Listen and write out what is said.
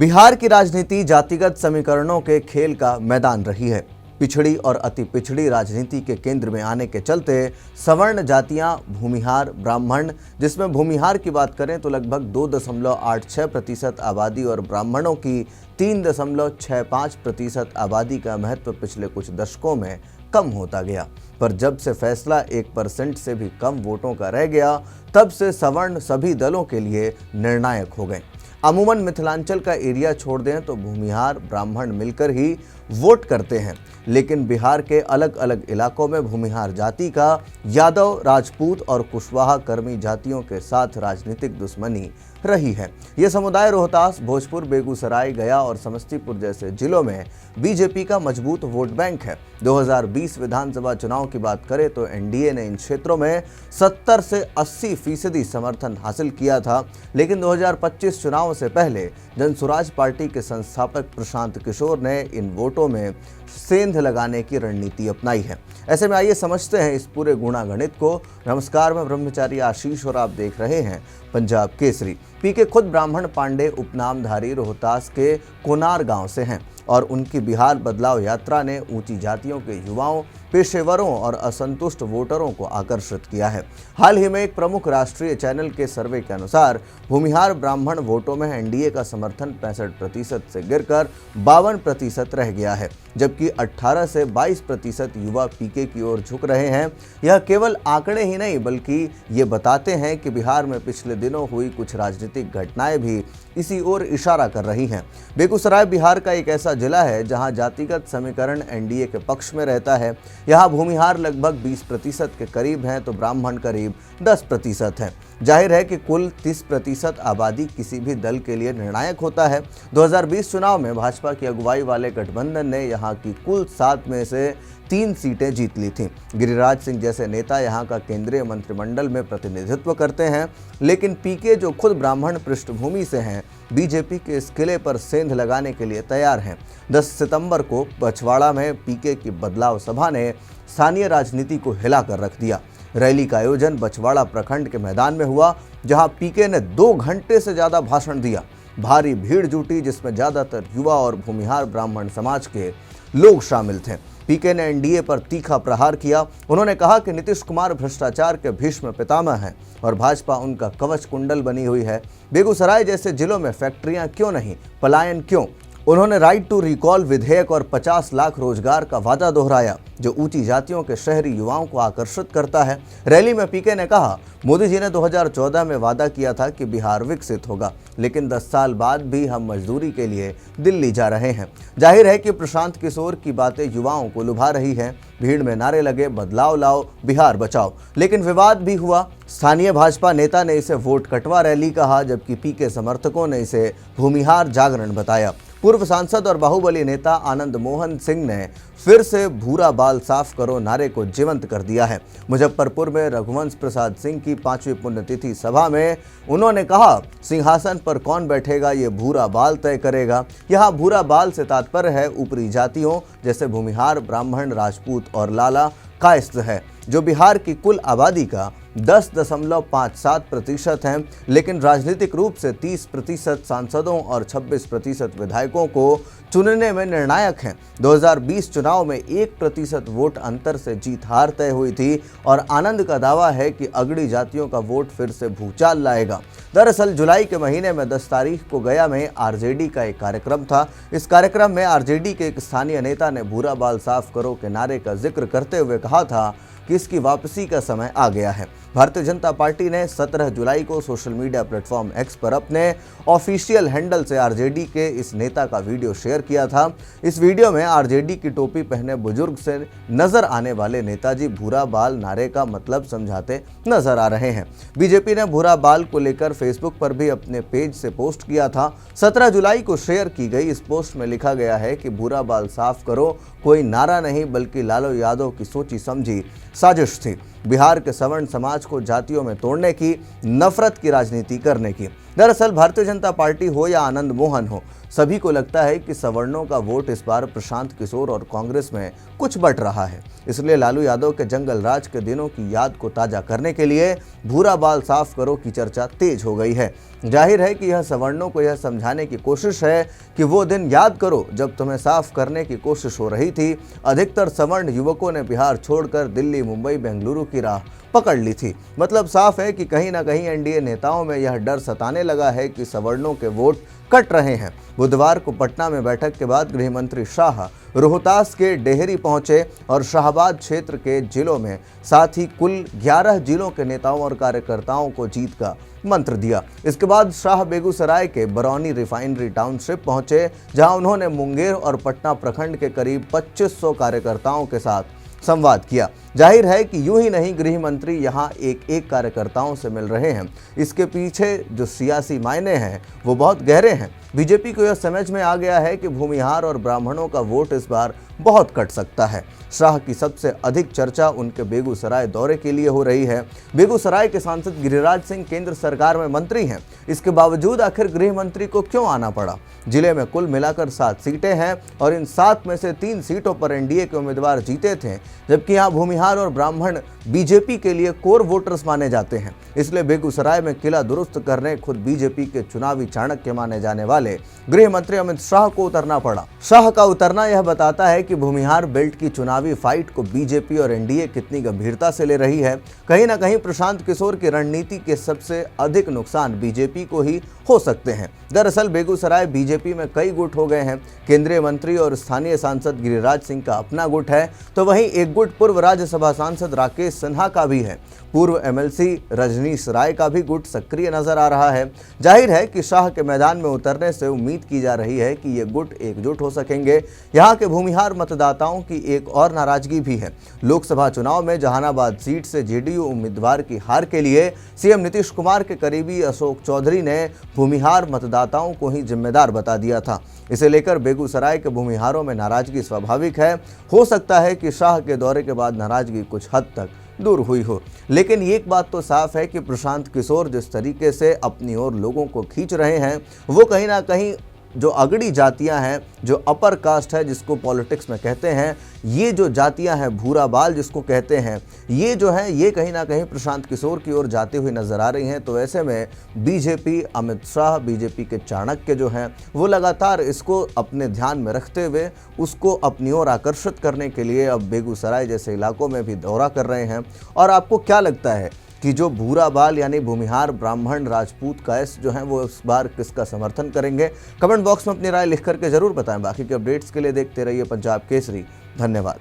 बिहार की राजनीति जातिगत समीकरणों के खेल का मैदान रही है। पिछड़ी और अति पिछड़ी राजनीति के केंद्र में आने के चलते सवर्ण जातियां भूमिहार, ब्राह्मण, जिसमें भूमिहार की बात करें तो लगभग 2.86% आबादी और ब्राह्मणों की 3.65% आबादी का महत्व पिछले कुछ दशकों में कम होता गया। पर जब से फैसला 1% से भी कम वोटों का रह गया, तब से सवर्ण सभी दलों के लिए निर्णायक हो गए। अमूमन मिथिलांचल का एरिया छोड़ दें तो भूमिहार, ब्राह्मण मिलकर ही वोट करते हैं, लेकिन बिहार के अलग अलग इलाकों में भूमिहार जाति का यादव, राजपूत और कुशवाहा कर्मी जातियों के साथ राजनीतिक दुश्मनी रही है। ये समुदाय रोहतास, भोजपुर, बेगूसराय, गया और समस्तीपुर जैसे जिलों में बीजेपी का मजबूत वोट बैंक है। 2020 विधानसभा चुनाव की बात करें तो एनडीए ने इन क्षेत्रों में 70 से 80% समर्थन हासिल किया था, लेकिन 2025 चुनाव से पहले जनसुराज पार्टी के संस्थापक प्रशांत किशोर ने इन वोटों में सेंध लगाने की रणनीति अपनाई है। ऐसे में आइए समझते हैं इस पूरे गुणागणित को। नमस्कार, मैं ब्रह्मचारी आशीष और आप देख रहे हैं पंजाब केसरी। पीके खुद ब्राह्मण पांडे उपनामधारी रोहतास के कोनार गांव से हैं और उनकी बिहार बदलाव यात्रा ने ऊंची जातियों के युवाओं, पेशेवरों और असंतुष्ट वोटरों को आकर्षित किया है। हाल ही में एक प्रमुख राष्ट्रीय चैनल के सर्वे के अनुसार भूमिहार ब्राह्मण वोटों में एनडीए का समर्थन 65% से गिरकर 52% रह गया है, जबकि 18 से 22% युवा पीके की ओर झुक रहे हैं। यह केवल आंकड़े ही नहीं बल्कि ये बताते हैं कि बिहार में पिछले दिनों हुई कुछ राजनीतिक घटनाएं भी इसी ओर इशारा कर रही हैं। बेगूसराय बिहार का एक ऐसा जिला है जहां जातिगत समीकरण एनडीए के पक्ष में रहता है। यहां भूमिहार लगभग 20% के करीब हैं तो ब्राह्मण करीब 10% हैं। जाहिर है कि कुल 30% आबादी किसी भी दल के लिए निर्णायक होता है। 2020 चुनाव में भाजपा की अगुवाई वाले गठबंधन ने यहां की कुल 7 में से 3 सीटें जीत ली थीं। गिरिराज सिंह जैसे नेता यहां का केंद्रीय मंत्रिमंडल में प्रतिनिधित्व करते हैं, लेकिन पीके जो खुद ब्राह्मण पृष्ठभूमि से हैं, बीजेपी के इस किले पर सेंध लगाने के लिए तैयार हैं। 10 सितंबर को बछवाड़ा में पीके की बदलाव सभा ने स्थानीय राजनीति को हिला कर रख दिया। रैली का आयोजन बछवाड़ा प्रखंड के मैदान में हुआ, जहां पीके ने 2 घंटे से ज़्यादा भाषण दिया। भारी भीड़ जुटी, जिसमें ज़्यादातर युवा और भूमिहार ब्राह्मण समाज के लोग शामिल थे। पीके ने एनडीए पर तीखा प्रहार किया। उन्होंने कहा कि नीतीश कुमार भ्रष्टाचार के भीष्म पितामह हैं और भाजपा उनका कवच कुंडल बनी हुई है। बेगूसराय जैसे जिलों में फैक्ट्रियां क्यों नहीं, पलायन क्यों? उन्होंने राइट टू रिकॉल विधेयक और 50 लाख रोजगार का वादा दोहराया, जो ऊंची जातियों के शहरी युवाओं को आकर्षित करता है। रैली में पीके ने कहा, मोदी जी ने 2014 में वादा किया था कि बिहार विकसित होगा, लेकिन 10 साल बाद भी हम मजदूरी के लिए दिल्ली जा रहे हैं। जाहिर है कि प्रशांत किशोर की बातें युवाओं को लुभा रही हैं। भीड़ में नारे लगे, बदलाव लाओ, बिहार बचाओ, लेकिन विवाद भी हुआ। स्थानीय भाजपा नेता ने इसे वोट कटवा रैली कहा, जबकि पीके समर्थकों ने इसे भूमिहार जागरण बताया। पूर्व सांसद और बाहुबली नेता आनंद मोहन सिंह ने फिर से भूरा बाल साफ करो नारे को जीवंत कर दिया है। मुजफ्फरपुर में रघुवंश प्रसाद सिंह की 5वीं पुण्यतिथि सभा में उन्होंने कहा, सिंहासन पर कौन बैठेगा ये भूरा बाल तय करेगा। यहाँ भूरा बाल से तात्पर्य है ऊपरी जातियों जैसे भूमिहार, ब्राह्मण, राजपूत और लाला कायस्थ है, जो बिहार की कुल आबादी का 10.57% हैं, लेकिन राजनीतिक रूप से 30% सांसदों और 26% विधायकों को चुनने में निर्णायक हैं। 2020 चुनाव में 1% वोट अंतर से जीत हार तय हुई थी और आनंद का दावा है कि अगड़ी जातियों का वोट फिर से भूचाल लाएगा। दरअसल जुलाई के महीने में 10 तारीख को गया में आरजेडी का एक कार्यक्रम था। इस कार्यक्रम में आरजेडी के एक स्थानीय नेता ने भूरा बाल साफ करो के नारे का जिक्र करते हुए कहा था कि इसकी वापसी का समय आ गया है। भारतीय जनता पार्टी ने 17 जुलाई को सोशल मीडिया प्लेटफॉर्म एक्स पर अपने ऑफिशियल हैंडल से आरजेडी के इस नेता का वीडियो शेयर किया था। इस वीडियो में आरजेडी की टोपी पहने बुजुर्ग से नजर आने वाले नेताजी भूरा बाल नारे का मतलब समझाते नजर आ रहे हैं। बीजेपी ने भूरा बाल को लेकर फेसबुक पर भी अपने पेज से पोस्ट किया था। 17 जुलाई को शेयर की गई इस पोस्ट में लिखा गया है कि भूरा बाल साफ करो कोई नारा नहीं बल्कि लालू यादव की सोची समझी साजिश थी, बिहार के सवर्ण समाज को जातियों में तोड़ने की, नफरत की राजनीति करने की। दरअसल भारतीय जनता पार्टी हो या आनंद मोहन हो, सभी को लगता है कि सवर्णों का वोट इस बार प्रशांत किशोर और कांग्रेस में कुछ बट रहा है। इसलिए लालू यादव के जंगल राज के दिनों की याद को ताजा करने के लिए भूरा बाल साफ करो की चर्चा तेज हो गई है। जाहिर है कि यह सवर्णों को यह समझाने की कोशिश है कि वो दिन याद करो जब तुम्हें साफ करने की कोशिश हो रही थी। अधिकतर सवर्ण युवकों ने बिहार छोड़कर दिल्ली, मुंबई, बेंगलुरु की राह पकड़ ली थी। मतलब साफ है कि कहीं ना कहीं एनडीए नेताओं में यह डर सताने लगा है कि सवर्णों के वोट कट रहे हैं। बुधवार को पटना में बैठक के बाद गृह मंत्री शाह रोहतास के डेहरी पहुंचे और शाहबाद क्षेत्र के जिलों में साथ ही कुल 11 जिलों के नेताओं और कार्यकर्ताओं को जीत का मंत्र दिया। इसके बाद शाह बेगूसराय के बरौनी रिफाइनरी टाउनशिप पहुंचे, जहां उन्होंने मुंगेर और पटना प्रखंड के करीब 2500 कार्यकर्ताओं के साथ संवाद किया। जाहिर है कि यूं ही नहीं गृह मंत्री यहां एक एक कार्यकर्ताओं से मिल रहे हैं। इसके पीछे जो सियासी मायने हैं वो बहुत गहरे हैं। बीजेपी को यह समझ में आ गया है कि भूमिहार और ब्राह्मणों का वोट इस बार बहुत कट सकता है। शाह की सबसे अधिक चर्चा उनके बेगूसराय दौरे के लिए हो रही है। बेगूसराय के सांसद गिरिराज सिंह केंद्र सरकार में मंत्री हैं। इसके बावजूद आखिर गृह मंत्री को क्यों आना पड़ा? जिले में कुल मिलाकर 7 सीटें हैं और इन 7 में से 3 सीटों पर एनडीए के उम्मीदवार जीते थे, जबकि यहाँ भूमिहार और ब्राह्मण बीजेपी के लिए कोर वोटर्स माने जाते हैं। इसलिए बेगूसराय में किला दुरुस्त करने खुद बीजेपी के चुनावी चाणक्य माने जाने वाले गृह मंत्री अमित शाह को उतरना पड़ा। शाह का उतरना यह बताता है कि भूमिहार बेल्ट की चुनावी फाइट को बीजेपी और एनडीए कितनी गंभीरता से ले रही है। कहीं ना कहीं प्रशांत किशोर की रणनीति के सबसे अधिक नुकसान बीजेपी को ही हो सकते हैं। दरअसल बेगूसराय बीजेपी में कई गुट हो गए हैं। केंद्रीय मंत्री और स्थानीय सांसद गिरिराज सिंह का अपना गुट है, तो वहीं एक गुट पूर्व राज्यसभा सांसद राकेश सिन्हा का भी है। पूर्व एमएलसी रजनीश राय का भी गुट सक्रिय नजर आ रहा है। जाहिर है कि शाह के मैदान में उतरने से उम्मीद की जा रही है कि ये गुट एकजुट हो सकेंगे। यहाँ के भूमिहार मतदाताओं की एक और नाराजगी भी है। लोकसभा चुनाव में जहानाबाद सीट से जेडीयू उम्मीदवार की हार के लिए सीएम नीतीश कुमार के करीबी अशोक चौधरी ने भूमिहार मतदाताओं को ही जिम्मेदार बता दिया था। इसे लेकर बेगूसराय के भूमिहारों में नाराजगी स्वाभाविक है। हो सकता है कि शाह के दौरे के बाद नाराजगी कुछ हद तक दूर हुई हो, लेकिन एक बात तो साफ है कि प्रशांत किशोर जिस तरीके से अपनी ओर लोगों को खींच रहे हैं, वो कहीं ना कहीं जो अगड़ी जातियां हैं, जो अपर कास्ट है जिसको पॉलिटिक्स में कहते हैं, ये जो जातियां हैं, भूरा बाल जिसको कहते हैं, ये जो है ये कहीं ना कहीं प्रशांत किशोर की ओर जाती हुई नजर आ रही हैं। तो ऐसे में बीजेपी, अमित शाह, बीजेपी के चाणक्य जो हैं वो लगातार इसको अपने ध्यान में रखते हुए उसको अपनी ओर आकर्षित करने के लिए अब बेगूसराय जैसे इलाकों में भी दौरा कर रहे हैं। और आपको क्या लगता है कि जो भूरा बाल यानी भूमिहार, ब्राह्मण, राजपूत कास्ट जो हैं वो इस बार किसका समर्थन करेंगे? कमेंट बॉक्स में अपनी राय लिख करके जरूर बताएं। बाकी के अपडेट्स के लिए देखते रहिए पंजाब केसरी। धन्यवाद।